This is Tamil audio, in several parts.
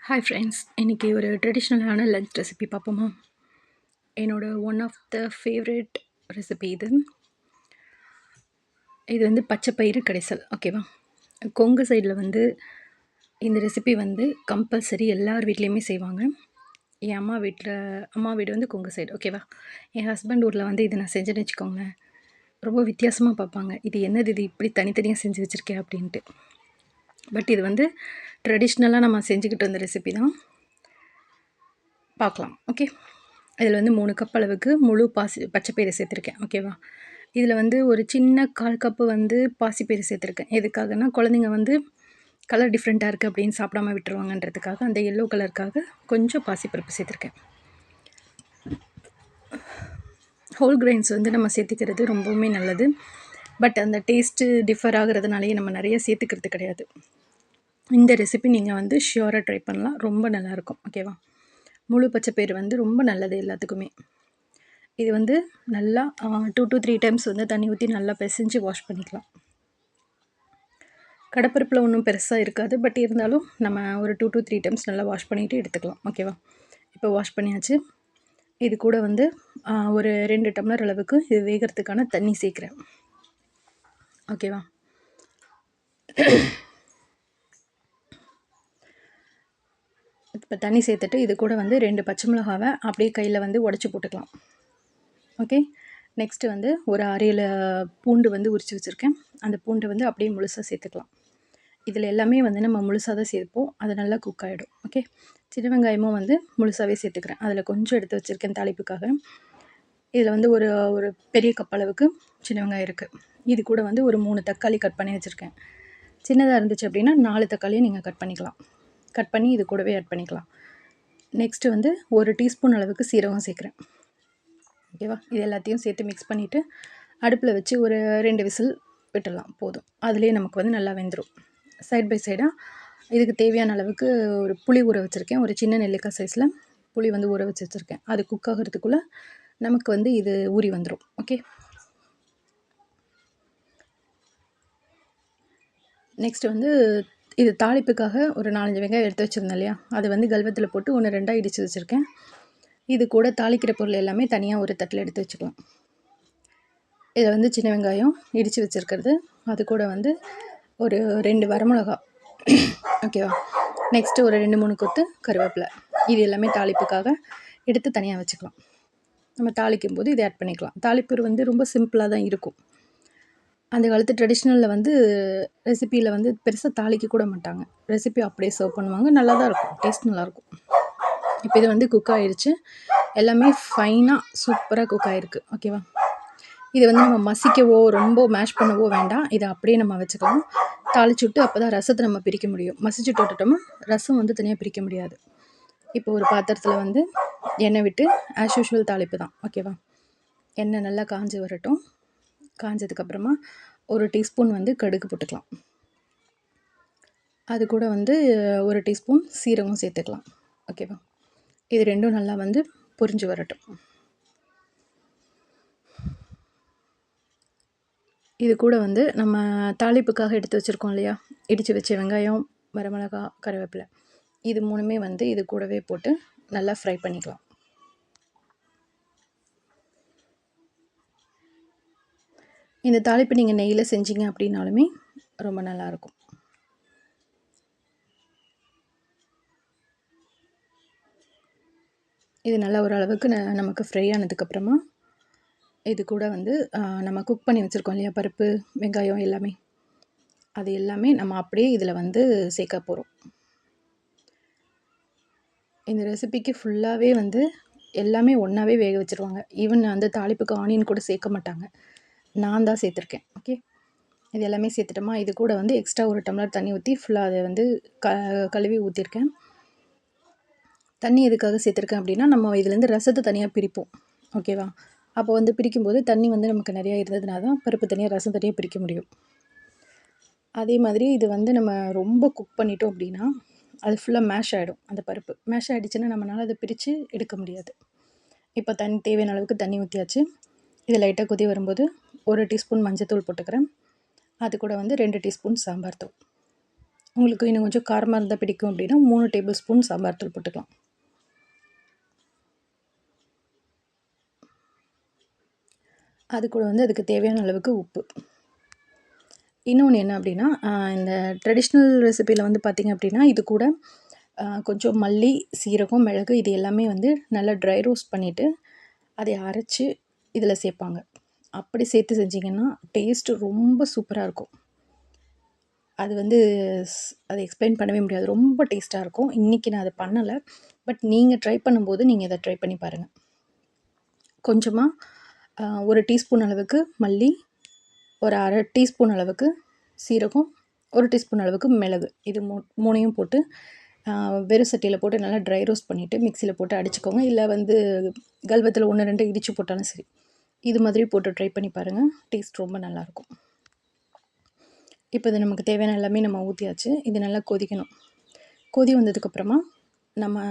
ஹாய் ஃப்ரெண்ட்ஸ், இன்றைக்கி ஒரு ட்ரெடிஷ்னலான லஞ்ச் ரெசிபி பார்ப்போமா? என்னோடய one of the favourite recipe இது. இது வந்து பச்சைப்பயிறு கடைசல், ஓகேவா? கொங்கு சைடில் வந்து இந்த ரெசிபி வந்து கம்பல்சரி எல்லார் வீட்லேயுமே செய்வாங்க. என் அம்மா வீடு வந்து கொங்கு சைடு, ஓகேவா? என் ஹஸ்பண்ட் ஊரில் வந்து இதை நான் செஞ்சேன்னு வச்சுக்கோங்களேன், ரொம்ப வித்தியாசமாக பார்ப்பாங்க. இது என்னது, இது இப்படி தனித்தனியாக செஞ்சு வச்சுருக்கேன் அப்படின்ட்டு. பட் இது வந்து ட்ரெடிஷ்னலாக நம்ம செஞ்சுக்கிட்டு இருந்த ரெசிபி தான். பார்க்கலாம், ஓகே? இதில் வந்து 3 கப் அளவுக்கு முழு பச்சைப்பயிறு சேர்த்துருக்கேன், ஓகேவா? இதில் வந்து ஒரு சின்ன 1/4 கப்பு வந்து பாசிப்பயிறு சேர்த்துருக்கேன். எதுக்காகனா, குழந்தைங்க வந்து கலர் டிஃப்ரெண்ட்டாக இருக்குது அப்படின்னு சாப்பிடாம விட்டுருவாங்கன்றதுக்காக, அந்த எல்லோ கலருக்காக கொஞ்சம் பாசிப்பருப்பு சேர்த்துருக்கேன். ஹோல் கிரெயின்ஸ் வந்து நம்ம சேர்த்துக்கிறது ரொம்பவுமே நல்லது. பட் அந்த டேஸ்ட்டு டிஃபர் ஆகிறதுனாலேயே நம்ம நிறைய சேர்த்துக்கிறது கிடையாது. இந்த ரெசிபி நீங்கள் வந்து ஷியோராக ட்ரை பண்ணலாம், ரொம்ப நல்லாயிருக்கும், ஓகேவா? முழு பச்சைப்பயிறு வந்து ரொம்ப நல்லது எல்லாத்துக்குமே. இது வந்து நல்லா 2 to 3 டைம்ஸ் வந்து தண்ணி ஊற்றி நல்லா பிசைஞ்சு வாஷ் பண்ணிக்கலாம். கடப்பருப்பில் ஒன்றும் பெருசாக இருக்காது, பட் இருந்தாலும் நம்ம ஒரு 2 to 3 டைம்ஸ் நல்லா வாஷ் பண்ணிவிட்டு எடுத்துக்கலாம், ஓகேவா? இப்போ வாஷ் பண்ணியாச்சு. இது கூட வந்து ஒரு 2 டம்ளர் அளவுக்கு இது வேகிறதுக்கான தண்ணி சேர்க்குறேன், ஓகேவா? இப்போ தண்ணி சேர்த்துட்டு இது கூட வந்து 2 பச்சை மிளகாவை அப்படியே கையில் வந்து உடச்சி போட்டுக்கலாம், ஓகே? நெக்ஸ்ட்டு வந்து ஒரு அரையில் பூண்டு வந்து உரித்து வச்சுருக்கேன். அந்த பூண்டை வந்து அப்படியே முழுசாக சேர்த்துக்கலாம். இதில் எல்லாமே வந்து நம்ம முழுசாக தான் சேர்ப்போம், அது நல்லா குக் ஆகிடும், ஓகே? சின்ன வெங்காயமும் வந்து முழுசாகவே சேர்த்துக்கிறேன். அதில் கொஞ்சம் எடுத்து வச்சுருக்கேன் தாளிப்புக்காக. இதில் வந்து ஒரு ஒரு பெரிய கப் அளவுக்கு சின்ன வெங்காயம் இருக்குது. இது கூட வந்து ஒரு 3 தக்காளி கட் பண்ணி வச்சுருக்கேன். சின்னதாக இருந்துச்சு அப்படின்னா 4 தக்காளியும் நீங்கள் கட் பண்ணிக்கலாம். கட் பண்ணி இது கூடவே ஆட் பண்ணிக்கலாம். நெக்ஸ்ட்டு வந்து ஒரு டீஸ்பூன் அளவுக்கு சீரகம் சேர்க்குறேன், ஓகேவா? இது எல்லாத்தையும் சேர்த்து மிக்ஸ் பண்ணிவிட்டு அடுப்பில் வச்சு ஒரு 2 விசில் விட்டுடலாம், போதும். அதுலேயே நமக்கு வந்து நல்லா வெந்துடும். சைட் பை சைடாக இதுக்கு தேவையான அளவுக்கு ஒரு புளி ஊற வச்சுருக்கேன். ஒரு சின்ன நெல்லிக்காய் சைஸில் புளி வந்து ஊற வச்சு வச்சுருக்கேன். அது குக் ஆகிறதுக்குள்ளே நமக்கு வந்து இது ஊறி வந்துடும், ஓகே? நெக்ஸ்ட்டு வந்து இது தாளிப்புக்காக ஒரு 4-5 வெங்காயம் எடுத்து வச்சுருந்தேன் இல்லையா, அது வந்து கல்வத்தில் போட்டு 1-2 இடித்து வச்சுருக்கேன். இது கூட தாளிக்கிற பொருள் எல்லாமே தனியாக ஒரு தட்டில் எடுத்து வச்சுக்கலாம். இதில் வந்து சின்ன வெங்காயம் இடித்து வச்சுருக்கிறது, அது கூட வந்து ஒரு 2 வரமிளகா, ஓகேவா? நெக்ஸ்ட்டு ஒரு 2-3 கொத்து கருவேப்பிலை. இது எல்லாமே தாளிப்புக்காக எடுத்து தனியாக வச்சுக்கலாம். நம்ம தாளிக்கும் போது இதை ஆட் பண்ணிக்கலாம். தாளிப்பு வந்து ரொம்ப சிம்பிளாக தான் இருக்கும். அந்த காலத்து ட்ரெடிஷ்னலில் வந்து ரெசிப்பியில் வந்து பெருசாக தாளிக்க கூட மாட்டாங்க. ரெசிபி அப்படியே சர்வ் பண்ணுவாங்க, நல்லா தான் இருக்கும், டேஸ்ட் நல்லாயிருக்கும். இப்போ இது வந்து குக் ஆகிடுச்சு, எல்லாமே ஃபைனாக சூப்பராக குக் ஆகிருக்கு, ஓகேவா? இதை வந்து நம்ம மசிக்கவோ ரொம்ப மேஷ் பண்ணவோ வேண்டாம். இதை அப்படியே நம்ம வச்சுக்கலாம். தாளிச்சுட்டு அப்போ தான் ரசத்தை நம்ம பிரிக்க முடியும். மசிச்சுட்டு விட்டுட்டோம்னா ரசம் வந்து தனியாக பிரிக்க முடியாது. இப்போ ஒரு பாத்திரத்தில் வந்து எண்ணெய் விட்டு ஆஸ் யூஷுவல் தாளிப்பு தான், ஓகேவா? எண்ணெய் நல்லா காஞ்சி வரட்டும். காஞ்சதுக்கப்புறமா ஒரு டீஸ்பூன் வந்து கடுகு போட்டுக்கலாம். அது கூட வந்து ஒரு டீஸ்பூன் சீரகம் சேர்த்துக்கலாம், ஓகேவா? இது ரெண்டும் நல்லா வந்து பொரிஞ்சு வரட்டும். இது கூட வந்து நம்ம தாளிப்புக்காக எடுத்து வச்சுருக்கோம் இல்லையா, இடித்து வச்ச வெங்காயம், வரமிளகா, கருவேப்பிலை, இது 3மே வந்து இது கூடவே போட்டு நல்லா ஃப்ரை பண்ணிக்கலாம். இந்த தாளிப்பு நீங்கள் நெய்யில் செஞ்சீங்க அப்படின்னாலுமே ரொம்ப நல்லாயிருக்கும். இது நல்லா ஓரளவுக்கு நமக்கு ஃப்ரை ஆனதுக்கப்புறமா இது கூட வந்து நம்ம குக் பண்ணி வச்சுருக்கோம் இல்லையா, பருப்பு, வெங்காயம் எல்லாமே, அது எல்லாமே நம்ம அப்படியே இதில் வந்து சேர்க்க போகிறோம். இந்த ரெசிபிக்கு ஃபுல்லாகவே வந்து எல்லாமே ஒன்றாவே வேக வச்சுருவாங்க. ஈவன் அந்த தாளிப்புக்கு ஆனியன் கூட சேர்க்க மாட்டாங்க, நான் தான் சேர்த்துருக்கேன், ஓகே? இது எல்லாமே சேர்த்துட்டோமா, இது கூட வந்து எக்ஸ்ட்ரா ஒரு டம்ளர் தண்ணி ஊற்றி ஃபுல்லாக அதை வந்து கழுவி ஊற்றிருக்கேன். தண்ணி எதுக்காக சேர்த்துருக்கேன் அப்படின்னா, நம்ம இதுலேருந்து ரசத்தை தனியாக பிரிப்போம், ஓகேவா? அப்போ வந்து பிரிக்கும்போது தண்ணி வந்து நமக்கு நிறையா இருந்ததுனா தான் பருப்பு தனியாக ரசம் தனியாக பிரிக்க முடியும். அதே மாதிரி இது வந்து நம்ம ரொம்ப குக் பண்ணிட்டோம் அப்படின்னா அது ஃபுல்லாக மேஷ் ஆகிடும். அந்த பருப்பு மேஷ் ஆகிடுச்சுன்னா நம்மளால் அதை பிரித்து எடுக்க முடியாது. இப்போ தேவையான அளவுக்கு தண்ணி ஊற்றியாச்சு. இது லைட்டாக கொதி வரும்போது ஒரு டீஸ்பூன் மஞ்சத்தூள் போட்டுக்கிறேன். அது கூட வந்து 2 டீஸ்பூன் சாம்பார் தூள். உங்களுக்கு இன்னும் கொஞ்சம் காரமாக இருந்தால் பிடிக்கும் அப்படின்னா 3 டேபிள் ஸ்பூன் சாம்பார் தூள் போட்டுக்கலாம். அது கூட வந்து அதுக்கு தேவையான அளவுக்கு உப்பு. இன்னொன்று என்ன அப்படின்னா, இந்த ட்ரெடிஷ்னல் ரெசிபியில் வந்து பார்த்திங்க அப்படின்னா, இது கூட கொஞ்சம் மல்லி, சீரகம், மிளகு இது எல்லாமே வந்து நல்லா ட்ரை ரோஸ்ட் பண்ணிவிட்டு அதை அரைச்சி இதில் சேர்ப்பாங்க. அப்படி சேர்த்து செஞ்சிங்கன்னா டேஸ்ட்டு ரொம்ப சூப்பராக இருக்கும். அது வந்து அதை எக்ஸ்பிளைன் பண்ணவே முடியாது. ரொம்ப டேஸ்ட்டாக இருக்கும். இன்றைக்கி நான் அதை பண்ணலை. பட் நீங்கள் ட்ரை பண்ணும்போது நீங்கள் இதை ட்ரை பண்ணி பாருங்கள். கொஞ்சமாக 1 டீஸ்பூன் அளவுக்கு மல்லி, ஒரு 1/2 டீஸ்பூன் அளவுக்கு சீரகம், 1 டீஸ்பூன் அளவுக்கு மிளகு, இது 3யும் போட்டு வெறும் சட்டியில் போட்டு நல்லா ட்ரை ரோஸ்ட் பண்ணிவிட்டு மிக்சியில் போட்டு அடிச்சுக்கோங்க. இல்லை வந்து கல்வத்தில் 1, 2 இடித்து போட்டாலும் சரி. இது மாதிரி போட்டு ட்ரை பண்ணி பாருங்கள். டேஸ்ட் ரொம்ப நல்லாயிருக்கும். இப்போ இது நமக்கு தேவையான எல்லாமே நம்ம ஊற்றியாச்சு. இது நல்லா கொதிக்கணும். கொதி வந்ததுக்கப்புறமா நம்ம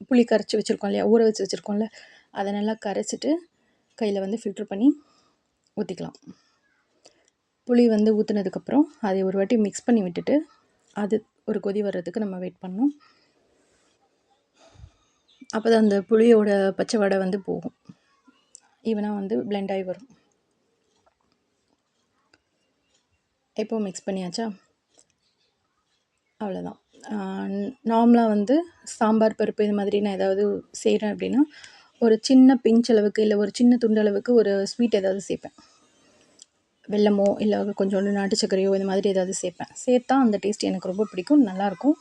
புளி கரைச்சி வச்சுருக்கோம் இல்லையா, ஊற வச்சு வச்சுருக்கோம்ல, அதை நல்லா கரைச்சிட்டு கையில் வந்து ஃபில்ட்ரு பண்ணி ஊற்றிக்கலாம். புளி வந்து ஊற்றுனதுக்கப்புறம் அதை ஒரு வாட்டி மிக்ஸ் பண்ணி விட்டுட்டு அது ஒரு கொதி வர்றதுக்கு நம்ம வெயிட் பண்ணணும். அப்போ தான் அந்த புளியோட பச்சை வடை வந்து போகும், ஈவனாக வந்து பிளெண்ட் ஆகி வரும். இப்போ மிக்ஸ் பண்ணியாச்சா, அவ்வளோதான். நார்மலாக வந்து சாம்பார் பருப்பு இது மாதிரி நான் ஏதாவது செய்கிறேன் அப்படின்னா ஒரு சின்ன பிஞ்ச் அளவுக்கு இல்லை ஒரு சின்ன துண்டு அளவுக்கு ஒரு ஸ்வீட் ஏதாவது சேர்ப்பேன். வெல்லமோ இல்லை கொஞ்சோண்டு நாட்டு சர்க்கரையோ இது மாதிரி ஏதாவது சேர்ப்பேன். சேர்த்தா அந்த டேஸ்ட் எனக்கு ரொம்ப பிடிக்கும், நல்லாயிருக்கும்.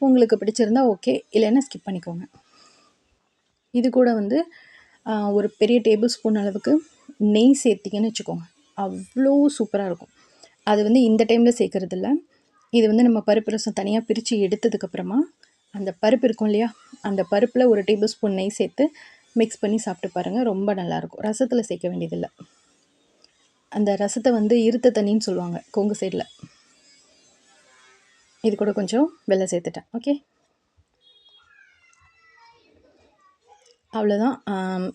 உங்களுக்கு பிடிச்சிருந்தா ஓகே, இல்லைன்னா ஸ்கிப் பண்ணிக்கோங்க. இது கூட வந்து ஒரு பெரிய டேபிள் ஸ்பூன் அளவுக்கு நெய் சேர்த்திங்கன்னு வச்சுக்கோங்க, அவ்வளோ சூப்பராக இருக்கும். அது வந்து இந்த டைமில் சேர்க்குறது இல்லை. இது வந்து நம்ம பருப்பு ரசம் தனியாக பிரித்து எடுத்ததுக்கப்புறமா அந்த பருப்பு இருக்கும் இல்லையா, அந்த பருப்பில் ஒரு டேபிள் ஸ்பூன் நெய் சேர்த்து மிக்ஸ் பண்ணி சாப்பிட்டு பாருங்கள், ரொம்ப நல்லாயிருக்கும். ரசத்தில் சேர்க்க வேண்டியதில்லை. அந்த ரசத்தை வந்து இருத்த தண்ணின்னு சொல்லுவாங்க கொங்கு சைடில். இது கூட கொஞ்சம் வெல்லம் சேர்த்துட்டேன். ஓகே, அவ்வளோதான்.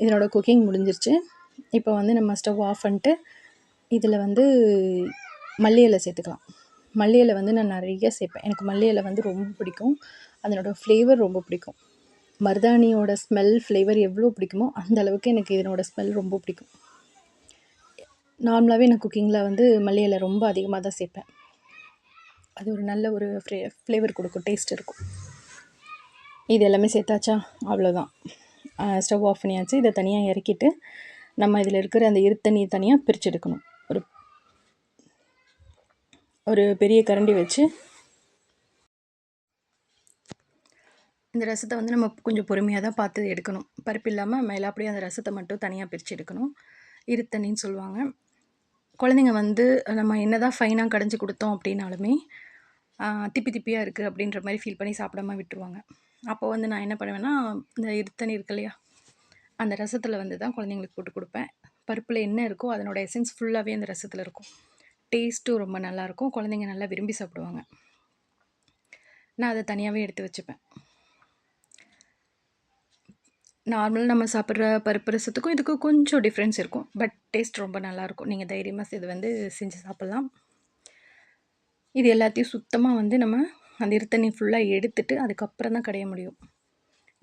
இதனோட குக்கிங் முடிஞ்சிருச்சு. இப்போ வந்து நம்ம ஸ்டவ் ஆஃப் பண்ணிட்டு இதில் வந்து மல்லி இலை சேர்த்துக்கலாம். மல்லி இலை வந்து நான் நிறைய சேர்ப்பேன். எனக்கு மல்லி இலை வந்து ரொம்ப பிடிக்கும். அதனோட ஃப்ளேவர் ரொம்ப பிடிக்கும். மருதாணியோட ஸ்மெல் ஃப்ளேவர் எவ்வளோ பிடிக்குமோ அந்த அளவுக்கு எனக்கு இதனோட ஸ்மெல் ரொம்ப பிடிக்கும். நார்மலாகவே நான் குக்கிங்கில் வந்து மல்லி இலை ரொம்ப அதிகமாக தான் சேர்ப்பேன். அது ஒரு நல்ல ஒரு ஃப்ளேவர் கொடுக்கும், டேஸ்ட் இருக்கும். இது எல்லாமே சேர்த்தாச்சா, அவ்வளோதான். ஸ்டவ் ஆஃப் பண்ணியாச்சு. இதை தனியாக இறக்கிட்டு நம்ம இதில் இருக்கிற அந்த இருத்தண்ணியை தனியாக பிரித்து எடுக்கணும். ஒரு பெரிய கரண்டி வச்சு இந்த ரசத்தை வந்து நம்ம கொஞ்சம் பொறுமையாக தான் பார்த்து எடுக்கணும். பருப்பு இல்லாமல் மேலே அப்படியே அந்த ரசத்தை மட்டும் தனியாக பிரித்து எடுக்கணும். இருத்தண்ணின்னு சொல்லுவாங்க. குழந்தைங்க வந்து நம்ம என்ன தான் ஃபைனாக கடைஞ்சி கொடுத்தோம் அப்படின்னாலுமே திப்பி திப்பியாக இருக்குது அப்படின்ற மாதிரி ஃபீல் பண்ணி சாப்பிடாம விட்டுருவாங்க. அப்போ வந்து நான் என்ன பண்ணுவேன்னா, இந்த இருத்தண்ணி இருக்கு இல்லையா, அந்த ரசத்தில் வந்து தான் குழந்தைங்களுக்கு போட்டு கொடுப்பேன். பருப்பில் என்ன இருக்கோ அதனோட எசன்ஸ் ஃபுல்லாகவே அந்த ரசத்தில் இருக்கும். டேஸ்ட்டும் ரொம்ப நல்லாயிருக்கும். குழந்தைங்க நல்லா விரும்பி சாப்பிடுவாங்க. நான் அதை தனியாகவே எடுத்து வச்சுப்பேன். நார்மல் நம்ம சாப்பிட்ற பருப்பு ரசத்துக்கும் இதுக்கும் கொஞ்சம் டிஃப்ரென்ஸ் இருக்கும். பட் டேஸ்ட் ரொம்ப நல்லாயிருக்கும். நீங்கள் தைரியமாக இது வந்து செஞ்சு சாப்பிட்லாம். இது எல்லாத்தையும் சுத்தமாக வந்து நம்ம அந்த இருத்தண்ணி ஃபுல்லாக எடுத்துட்டு அதுக்கப்புறம் தான் கடைய முடியும்.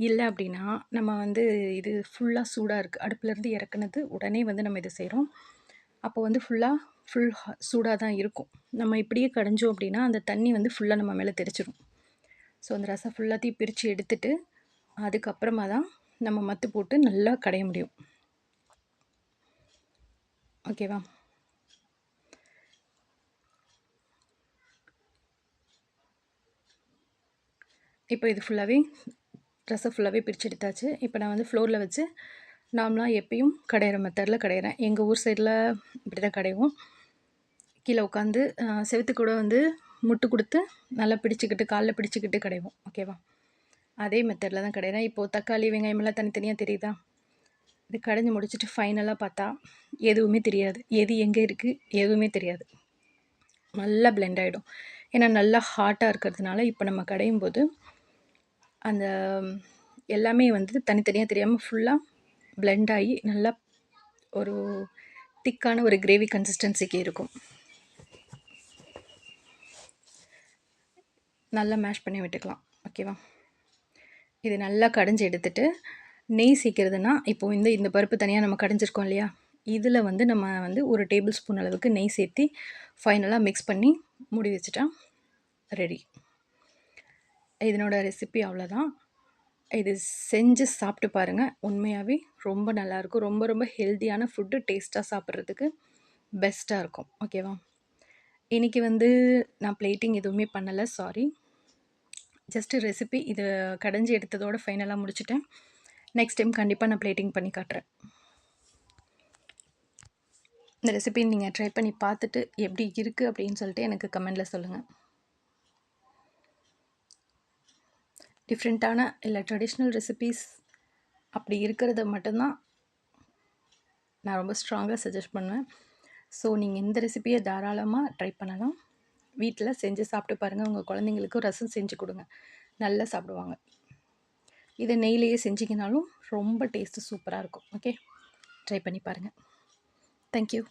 இல்லை அப்படின்னா நம்ம வந்து இது ஃபுல்லாக சூடாக இருக்குது, அடுப்புலேருந்து இறக்குனது உடனே வந்து நம்ம இதை செய்கிறோம். அப்போ வந்து ஃபுல் சூடாக தான் இருக்கும். நம்ம இப்படியே கடைஞ்சோம் அப்படின்னா அந்த தண்ணி வந்து ஃபுல்லாக நம்ம மேலே தெரிச்சிடும். ஸோ அந்த ரசம் ஃபுல்லாத்தையும் பிரித்து எடுத்துட்டு அதுக்கப்புறமா தான் நம்ம மத்து போட்டு நல்லா கடைய முடியும். ஓகேவா? இப்போ இது ஃபுல்லாகவே ரசம் ஃபுல்லாகவே பிரித்து எடுத்தாச்சு. இப்போ நான் வந்து ஃப்ளோரில் வச்சு நார்மலாக எப்பயும் கடையிற மெத்தடில் கடையிறேன். எங்கள் ஊர் சைடில் இப்படி தான் கடைவோம். கீழே உட்காந்து செவுத்து கூட வந்து முட்டு கொடுத்து நல்லா பிடிச்சிக்கிட்டு காலில் பிடிச்சிக்கிட்டு கடைவோம். ஓகேவா? அதே மெத்தடில் தான் கடையிறேன். இப்போது தக்காளி வெங்காயமெல்லாம் தனித்தனியாக தெரியுதா? இது கடைஞ்சி முடிச்சுட்டு ஃபைனலாக பார்த்தா எதுவுமே தெரியாது. எது எங்கே இருக்குது எதுவுமே தெரியாது. நல்லா பிளெண்ட் ஆகிடும். ஏன்னா நல்லா ஹாட்டாக இருக்கிறதுனால இப்போ நம்ம கடையும் போது அந்த எல்லாமே வந்து தனித்தனியாக தெரியாமல் ஃபுல்லாக பிளெண்ட் ஆகி நல்லா ஒரு திக்கான ஒரு கிரேவி கன்சிஸ்டன்சிக்கு இருக்கும். நல்லா மேஷ் பண்ணி விட்டுக்கலாம். ஓகேவா? இது நல்லா கடைஞ்சி எடுத்துட்டு நெய் சேர்க்கிறதுனா இப்போது இந்த பருப்பு தனியாக நம்ம கடைஞ்சிருக்கோம் இல்லையா, இதில் வந்து நம்ம வந்து ஒரு டேபிள் ஸ்பூன் அளவுக்கு நெய் சேர்த்து ஃபைனலாக மிக்ஸ் பண்ணி மூடி வச்சுட்டா ரெடி. இதனோட ரெசிபி அவ்வளோதான். இது செஞ்சு சாப்பிட்டு பாருங்கள். உண்மையாகவே ரொம்ப நல்லாயிருக்கும். ரொம்ப ரொம்ப ஹெல்த்தியான ஃபுட்டு, டேஸ்ட்டாக சாப்பிட்றதுக்கு பெஸ்ட்டாக இருக்கும். ஓகேவா? இன்றைக்கி வந்து நான் பிளேட்டிங் எதுவுமே பண்ணலை, சாரி. ஜஸ்ட்டு ரெசிபி இது கடைஞ்சி எடுத்ததோட ஃபைனலாக முடிச்சுட்டேன். நெக்ஸ்ட் டைம் கண்டிப்பாக நான் பிளேட்டிங் பண்ணி காட்டுறேன். இந்த ரெசிபி நீங்கள் ட்ரை பண்ணி பார்த்துட்டு எப்படி இருக்குது அப்படின்னு சொல்லிட்டு எனக்கு கமெண்டில் சொல்லுங்கள். டிஃப்ரெண்ட்டான இல்லை ட்ரெடிஷ்னல் ரெசிபீஸ் அப்படி இருக்கிறத மட்டும்தான் நான் ரொம்ப ஸ்ட்ராங்காக சஜஸ்ட் பண்ணுவேன். ஸோ நீங்கள் இந்த ரெசிபியை தாராளமாக ட்ரை பண்ணலாம். வீட்டில் செஞ்சு சாப்பிட்டு பாருங்கள். உங்கள் குழந்தைங்களுக்கும் ரசம் செஞ்சு கொடுங்க, நல்லா சாப்பிடுவாங்க. இதை நெய்லேயே செஞ்சிங்கனாலும் ரொம்ப டேஸ்ட்டு சூப்பராக இருக்கும். ஓகே, ட்ரை பண்ணி பாருங்கள். தேங்க்யூ.